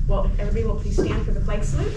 Well, if everybody will please stand for the flag salute.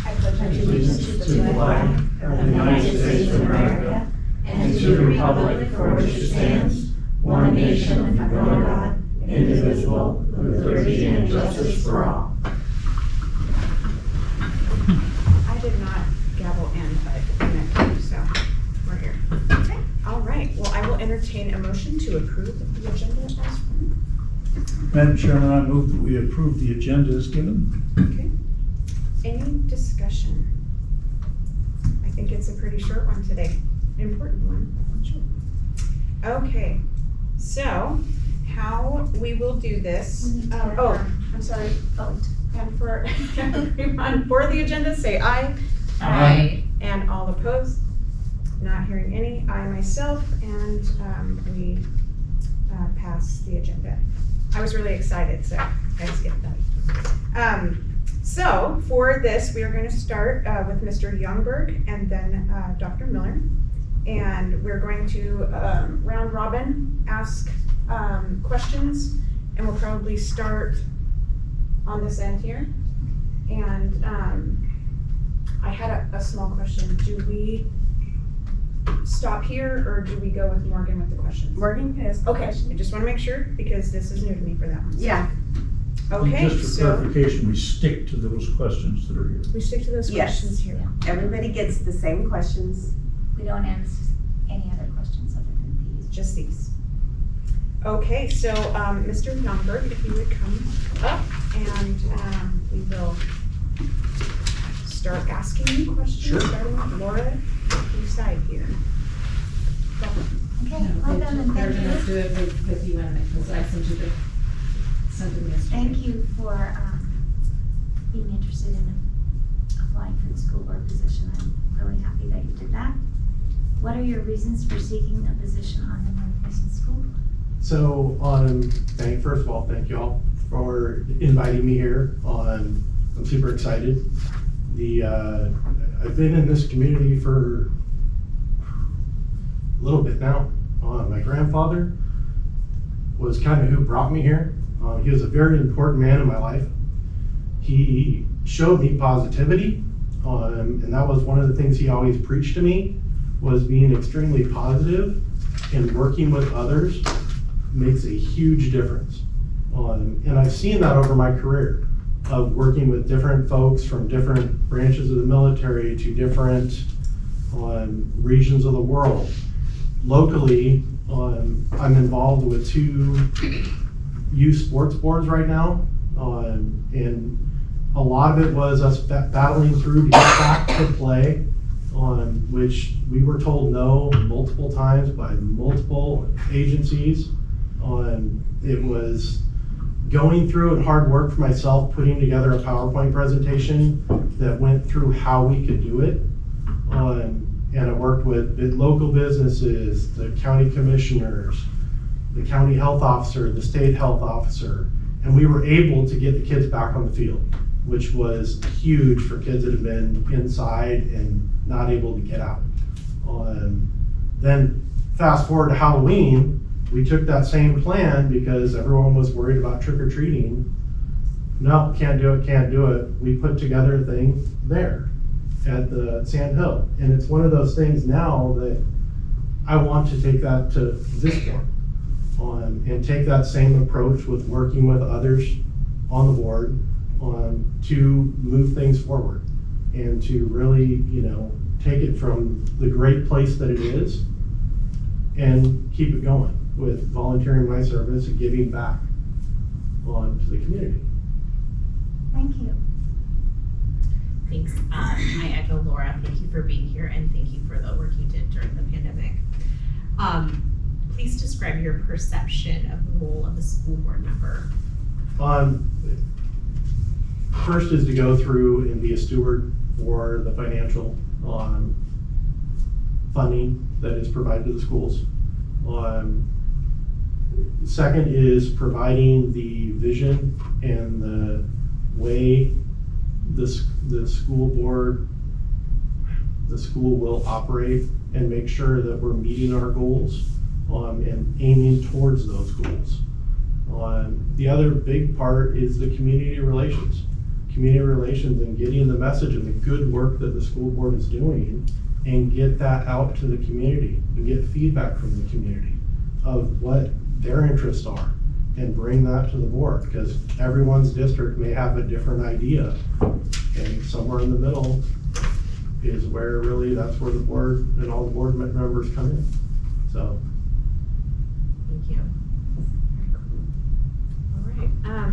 I pledge Allegiance to the flag of the United States of America and to the republic for which it stands, one nation under God, indivisible, with liberty and justice for all. I did not gavel in, but I meant to, so we're here. Okay. All right. Well, I will entertain a motion to approve the agenda as written. Madam Chairman, I move that we approve the agenda as given. Okay. Any discussion? I think it's a pretty short one today. Important one. Sure. Okay. So, how we will do this? I'm sorry. Vote. And for everyone for the agenda, say aye. Aye. And all opposed? Not hearing any. I myself, and we pass the agenda. I was really excited, so I skipped that. So for this, we are going to start with Mr. Youngberg and then Dr. Miller. And we're going to round robin, ask questions, and we'll probably start on this end here. And I had a small question. Do we stop here or do we go with Morgan with the questions? Morgan can ask. Okay, I just want to make sure because this is new to me for that one. Yeah. Okay, Just for so clarification, we stick to those questions that are here. we stick to those Yes. questions here. Everybody gets the same questions. We don't ask any other questions other than these. Just these. Okay, so Mr. Youngberg, if you would come up and we will start asking you questions. Sure. Starting with Laura, you side here. Okay, welcome and They're thank gonna you. do it with you and because I sent you something yesterday. Thank you for being interested in applying for the school board position. I'm really happy that you did that. What are your reasons for seeking a position on the North Mason School Board? So, first of all, thank you all for inviting me here. I'm super excited. I've been in this community for a little bit now. My grandfather was kind of who brought me here. He was a very important man in my life. He showed me positivity, and that was one of the things he always preached to me, was being extremely positive and working with others makes a huge difference. And I've seen that over my career of working with different folks from different branches of the military to different regions of the world. Locally, I'm involved with 2 youth sports boards right now, and a lot of it was us battling through to get back to play, which we were told no multiple times by multiple agencies. It was going through and hard work for myself, putting together a PowerPoint presentation that went through how we could do it. And I worked with local businesses, the county commissioners, the county health officer, the state health officer, and we were able to get the kids back on the field, which was huge for kids that have been inside and not able to get out. Then fast forward to Halloween, we took that same plan because everyone was worried about trick-or-treating. No, can't do it. We put together a thing there at the Sand Hill. And it's one of those things now that I want to take that to this point and take that same approach with working with others on the board to move things forward and to really, take it from the great place that it is and keep it going with volunteering my service and giving back to the community. Thank you. Thanks. I echo Laura. Thank you for being here and thank you for the work you did during the pandemic. Please describe your perception of the role of a school board member. First is to go through and be a steward for the financial funding that is provided to the schools. Second is providing the vision and the way the school board, the school will operate and make sure that we're meeting our goals and aiming towards those goals. The other big part is the community relations. Community relations and getting the message and the good work that the school board is doing and get that out to the community and get feedback from the community of what their interests are and bring that to the board, because everyone's district may have a different idea, and somewhere in the middle is where really that's where the board and all the board members come in. So Thank you. All right.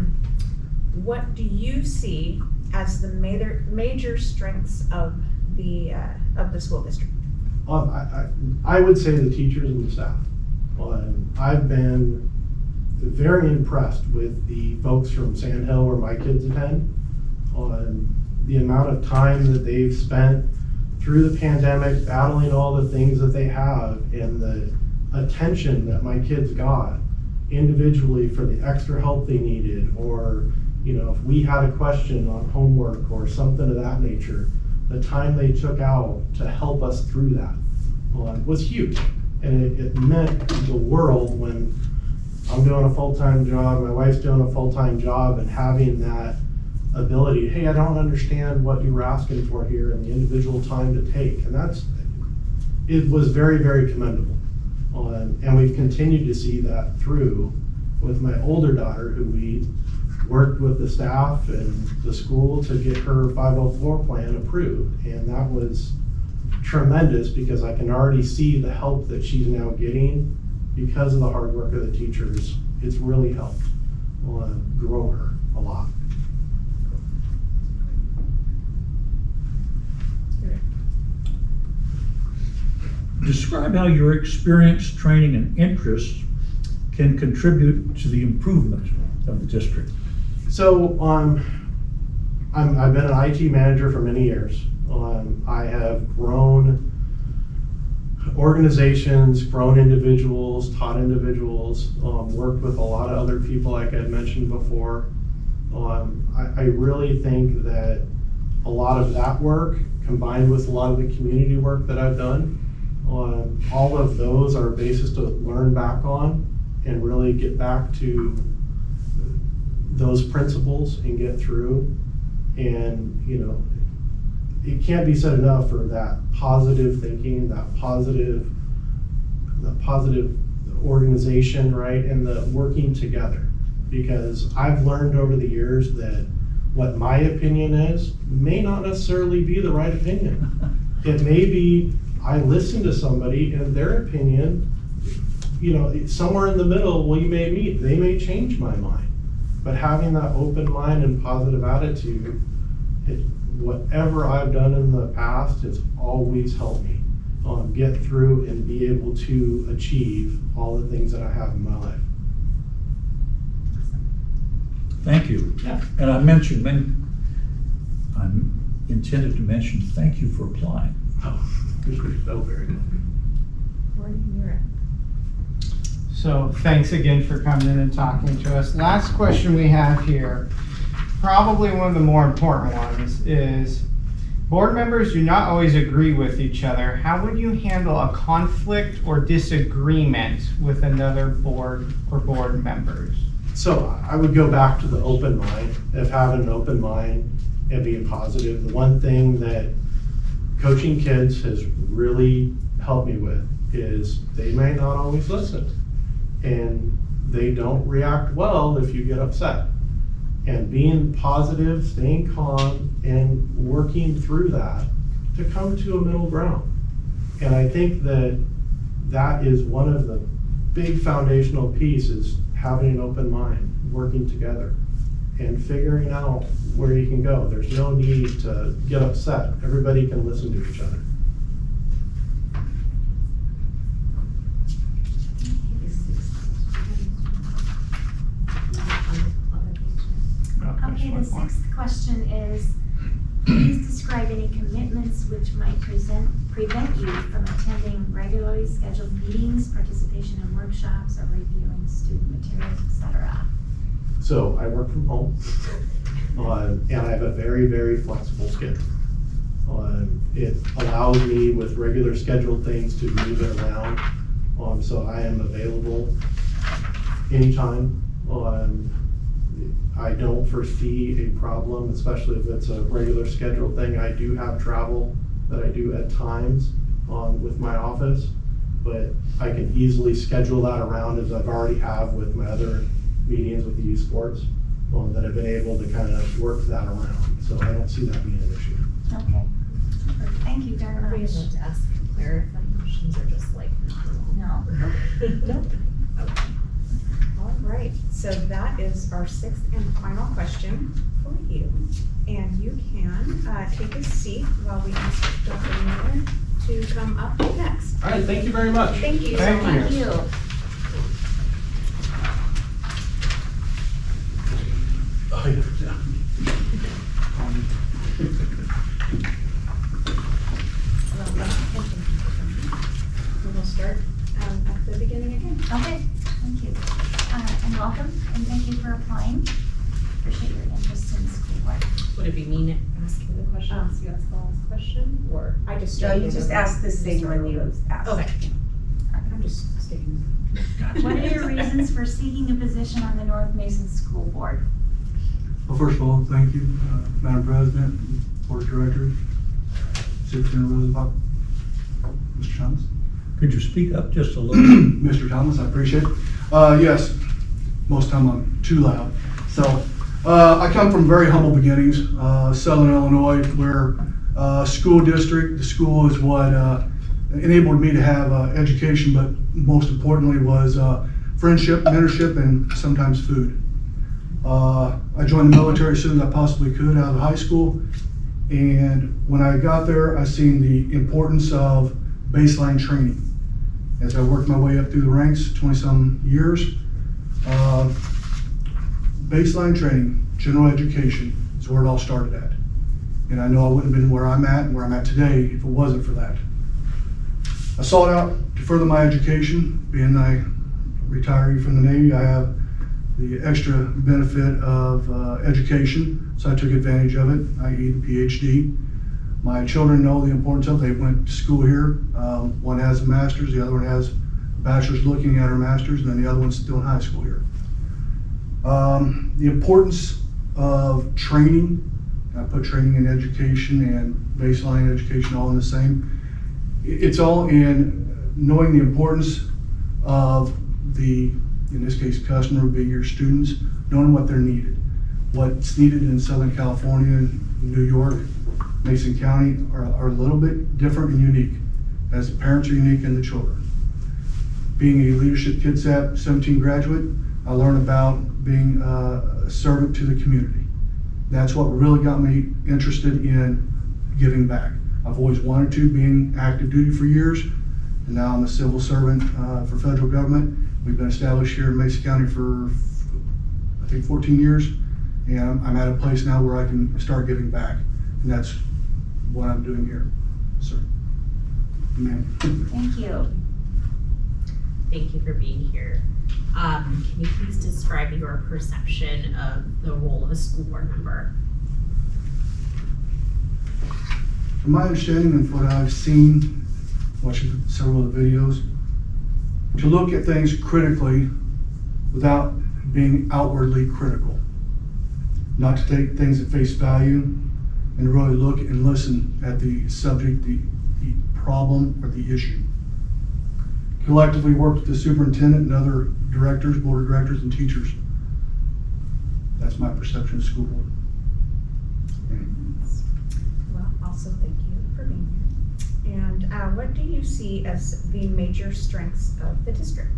What do you see as the major strengths of the school district? I would say the teachers and the staff. I've been very impressed with the folks from Sand Hill where my kids attend, on the amount of time that they've spent through the pandemic battling all the things that they have, and the attention that my kids got individually for the extra help they needed, or if we had a question on homework or something of that nature, the time they took out to help us through that was huge. And it meant the world when I'm doing a full-time job, my wife's doing a full-time job, and having that ability, hey, I don't understand what you were asking for here, and the individual time to take. And it was very, very commendable. And we've continued to see that through with my older daughter, who we worked with the staff and the school to get her 504 plan approved. And that was tremendous, because I can already see the help that she's now getting because of the hard work of the teachers. It's really helped grow her a lot. Describe how your experience, training, and interests can contribute to the improvement of the district. So I've been an IT manager for many years. I have grown organizations, grown individuals, taught individuals, worked with a lot of other people like I mentioned before. I really think that a lot of that work, combined with a lot of the community work that I've done, all of those are bases to learn back on and really get back to those principles and get through. And it can't be said enough for that positive thinking, that positive organization, right, and the working together. Because I've learned over the years that what my opinion is may not necessarily be the right opinion. It may be I listen to somebody and their opinion, somewhere in the middle, they may change my mind. But having that open mind and positive attitude, whatever I've done in the past has always helped me get through and be able to achieve all the things that I have in my life. Thank you. Yeah. And I intended to mention thank you for applying. Oh, very good. So thanks again for coming in and talking to us. Last question we have here, probably one of the more important ones, is board members do not always agree with each other. How would you handle a conflict or disagreement with another board or board members? So I would go back to the open mind, of having an open mind and being positive. The one thing that coaching kids has really helped me with is they may not always listen, and they don't react well if you get upset. And being positive, staying calm, and working through that to come to a middle ground. And I think that is one of the big foundational pieces, having an open mind, working together, and figuring out where you can go. There's no need to get upset. Everybody can listen to each other. Okay, the sixth question is, please describe any commitments which might prevent you from attending regularly scheduled meetings, participation in workshops, or reviewing student materials, etc. So I work from home, and I have a very, very flexible schedule. It allows me with regular scheduled things to move it around. So I am available anytime. I don't foresee a problem, especially if it's a regular scheduled thing. I do have travel that I do at times with my office, but I can easily schedule that around, as I've already have with my other meetings with the youth sports, that I've been able to kind of work that around. So I don't see that being an issue. Okay. Thank you very Are we much. able to ask clarifying questions or just like? No. No. Okay. All right, so that is our sixth and final question for you. And you can take a seat while we ask Dr. Miller to come up next. All right, thank you very much. Thank you so Thank you. much. Thank you. We will start at the beginning again. Okay, thank you. And welcome, and thank you for applying. Appreciate your interest in school board. Would it be me asking the questions? You ask the last question, or? I just. No, you just asked the same one you asked. Okay. I'm just sticking. What are your reasons for seeking a position on the North Mason School Board? Well, first of all, thank you, Madam President, Board of Directors, Superintendent Rosenbach, Mr. Thomas. Could you speak up just a little? Mr. Thomas, I appreciate it. Yes, most time I'm too loud. So, I come from very humble beginnings, Southern Illinois, where school district, the school is what enabled me to have education, but most importantly was friendship, mentorship, and sometimes food. I joined the military as soon as I possibly could out of high school, and when I got there, I seen the importance of baseline training. As I worked my way up through the ranks, 20-some years, baseline training, general education is where it all started at. And I know I wouldn't have been where I'm at and where I'm at today if it wasn't for that. I sought out to further my education. Being a retiree from the Navy, I have the extra benefit of education, so I took advantage of it, i.e. the PhD. My children know the importance of it. They went to school here. One has a master's, the other one has a bachelor's looking at her master's, and then the other one's still in high school here. The importance of training, I put training in education and baseline education all in the same. It's all in knowing the importance of the, in this case, customer would be your students, knowing what they're needed. What's needed in Southern California, New York, Mason County are a little bit different and unique, as the parents are unique and the children. Being a Leadership KidSat 17 graduate, I learned about being a servant to the community. That's what really got me interested in giving back. I've always wanted to, being active duty for years, and now I'm a civil servant for federal government. We've been established here in Mason County for, I think, 14 years, and I'm at a place now where I can start giving back, and that's what I'm doing here, sir. Ma'am. Thank you. Thank you for being here. Can you please describe your perception of the role of a school board member? From my understanding and what I've seen, watching several of the videos, to look at things critically without being outwardly critical. Not to take things at face value and really look and listen at the subject, the problem, or the issue. Collectively work with the superintendent and other directors, board of directors, and teachers. That's my perception of school board. Well, also thank you for being here. And what do you see as the major strengths of the district?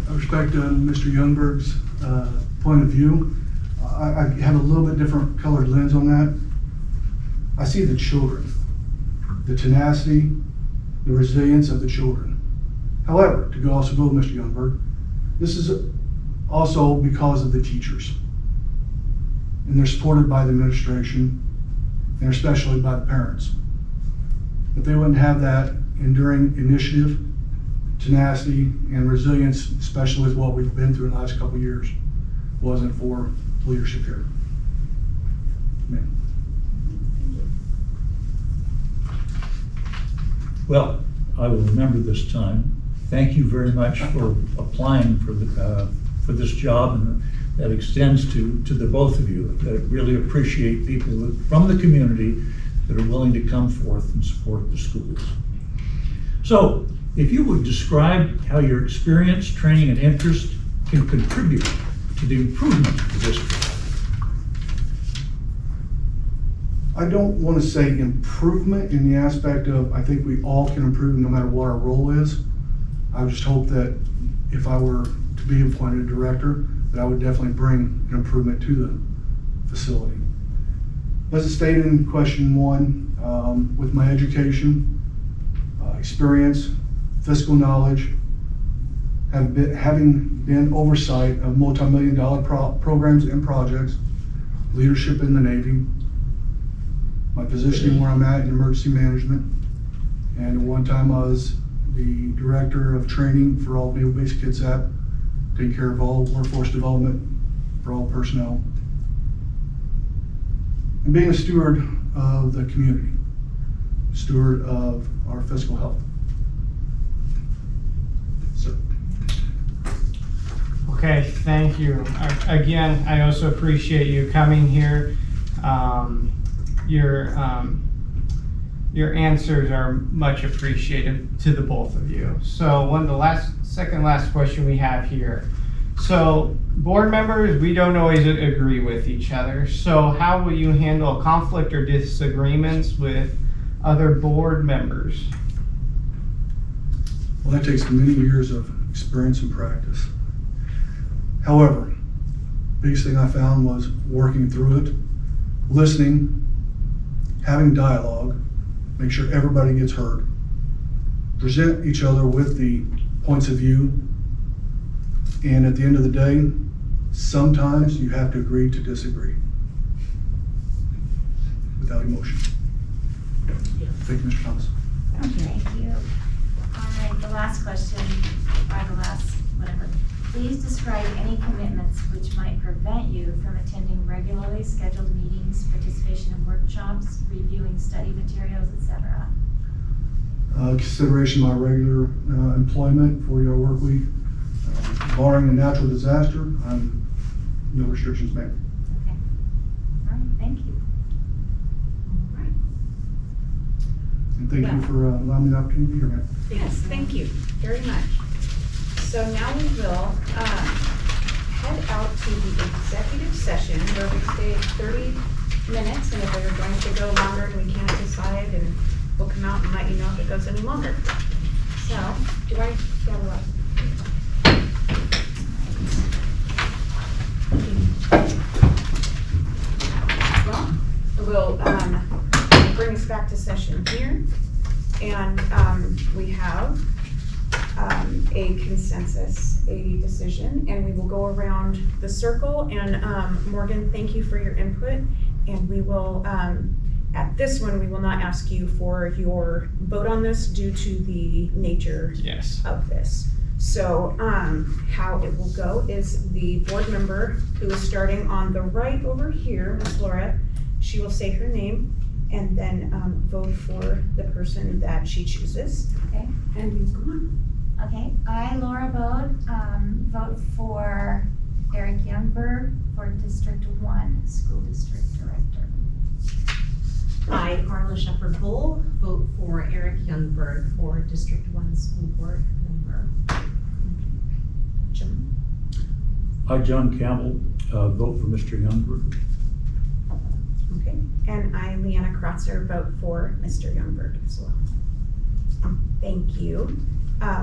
I respect Mr. Youngberg's point of view. I have a little bit different colored lens on that. I see the children, the tenacity, the resilience of the children. However, to also go with Mr. Youngberg, this is also because of the teachers. And they're supported by the administration, and especially by the parents. If they wouldn't have that enduring initiative, tenacity, and resilience, especially with what we've been through in the last couple of years, wasn't for leadership here. Amen. Well, I will remember this time. Thank you very much for applying for the for this job, and that extends to the both of you. I really appreciate people from the community that are willing to come forth and support the schools. So, if you would describe how your experience, training, and interest can contribute to the improvement of the district. I don't want to say improvement in the aspect of, I think we all can improve no matter what our role is. I would just hope that if I were to be appointed director, that I would definitely bring an improvement to the facility. As stated in question 1, with my education, experience, fiscal knowledge, having been oversight of multi-million-dollar programs and projects, leadership in the Navy, my positioning where I'm at in emergency management, and at one time I was the director of training for all Naval Base Kitsap, taking care of all workforce development for all personnel, and being a steward of the community, steward of our fiscal health. Sir. Okay, thank you. Again, I also appreciate you coming here. Your answers are much appreciated to the both of you. So second last question we have here. So board members, we don't always agree with each other. So how will you handle conflict or disagreements with other board members? Well, that takes many years of experience and practice. However, biggest thing I found was working through it, listening, having dialogue, make sure everybody gets heard, present each other with the points of view, and at the end of the day, sometimes you have to agree to disagree without emotion. Thank you, Mr. Thomas. Thank you. All right, the last question, or the last, whatever. Please describe any commitments which might prevent you from attending regularly scheduled meetings, participation in workshops, reviewing study materials, etc. Consideration of my regular employment, 40-hour work week. Barring a natural disaster, no restrictions made. Okay. All right, thank you. All right. And thank you for allowing me the opportunity to be here, ma'am. Yes, thank you very much. So now we will head out to the executive session where we stay 30 minutes, and if we're going to go longer and we can't decide, and we'll come out and let you know if it goes any longer. So, do I gather up? Well, we'll bring us back to session here, and we have a consensus, a decision, and we will go around the circle. And Morgan, thank you for your input. And we will, at this one, we will not ask you for your vote on this due to the nature of this. So how it will go is the board member who is starting on the right over here, Ms. Laura, she will say her name and then vote for the person that she chooses. Okay. And you go on. Okay, I, Laura Bode, vote for Eric Youngberg for District 1 School District Director. I, Carla Shepherd-Bull, vote for Eric Youngberg for District 1 School Board Member. John. I, John Campbell, vote for Mr. Youngberg. Okay, and I, Leanna Krotzer, vote for Mr. Youngberg as well. Thank you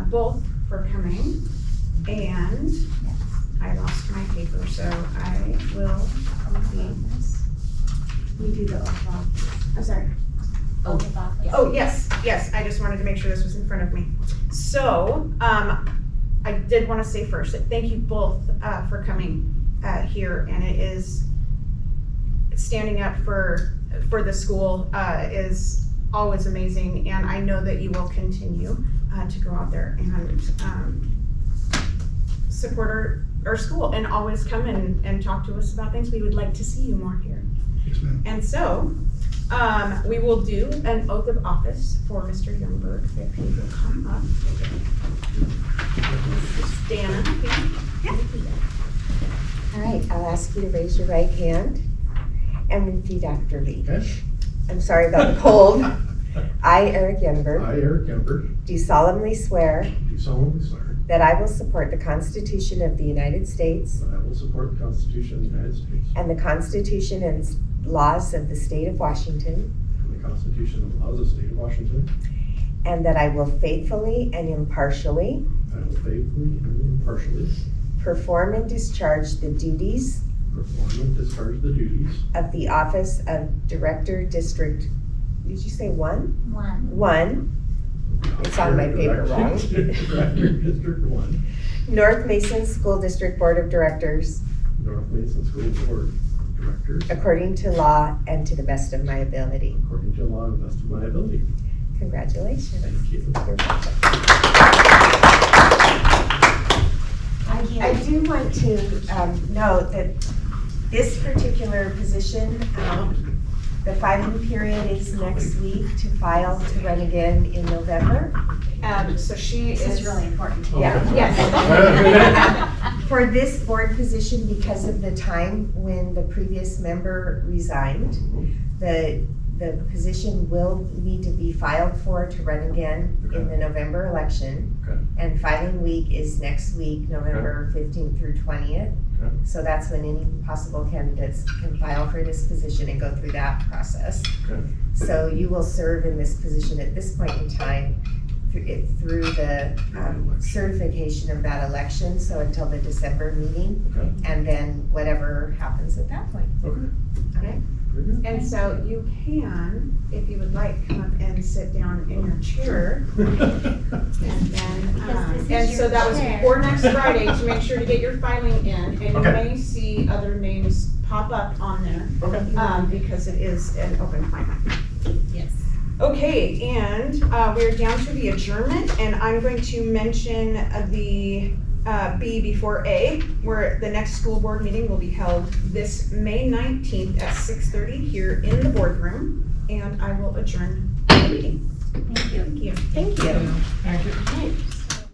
both for coming, and I lost my paper, so I will this. We do the oath of office. I'm sorry. Oath of office. Oh, yes, I just wanted to make sure this was in front of me. So, I did want to say first that thank you both for coming here, and it is standing up for the school is always amazing, and I know that you will continue to go out there and support our school and always come and talk to us about things. We would like to see you more here. Yes, ma'am. And so we will do an oath of office for Mr. Youngberg, if he will come up. Dana, yeah. right, I'll ask you to raise your right hand and repeat after me. Okay. I'm sorry about the cold. I, Eric Yenberg, I, Eric Ember, do solemnly swear do solemnly swear that I will support the Constitution of the United States that I will support the Constitution of the United States and the Constitution and laws of the state of Washington, and the Constitution and laws of the state of Washington. and that I will faithfully and impartially I will faithfully and impartially perform and discharge the duties perform and discharge the duties of the office of Director District, did you say one? One. One, it's on my paper wrong. Director, District 1, North Mason School District Board of Directors, North Mason School Board of Directors, according to law and to the best of my ability. according to law and the best of my ability. Congratulations. Thank you. You're welcome. Thank you. I do want to note that this particular position, the filing period is next week to file to run again in November. So she This is is. really important to Yeah. you. Yes. For this board position, because of the time when the previous member resigned, the position will need to be filed for to run again in the November election. Okay. And filing week is next week, November 15th through 20th. Okay. So that's when any possible candidates can file for this position and go through that process. Okay. So you will serve in this position at this point in time through the certification of that election, so until the December meeting, Okay. and then whatever happens at that point. Okay. Okay? Very good. And so you can, if you would like, come up and sit down in your chair. And then, Because this is and so your that was chair. for next Friday, to make sure to get your filing in, and you Okay. may see other names pop up on there, Okay. because it is an open final. Yes. Okay, and we're down to the adjournment, and I'm going to mention the B before A, where the next school board meeting will be held this May 19th at 6:30 here in the boardroom, and I will adjourn the meeting. Thank you. Thank you. Thank you. Thank you.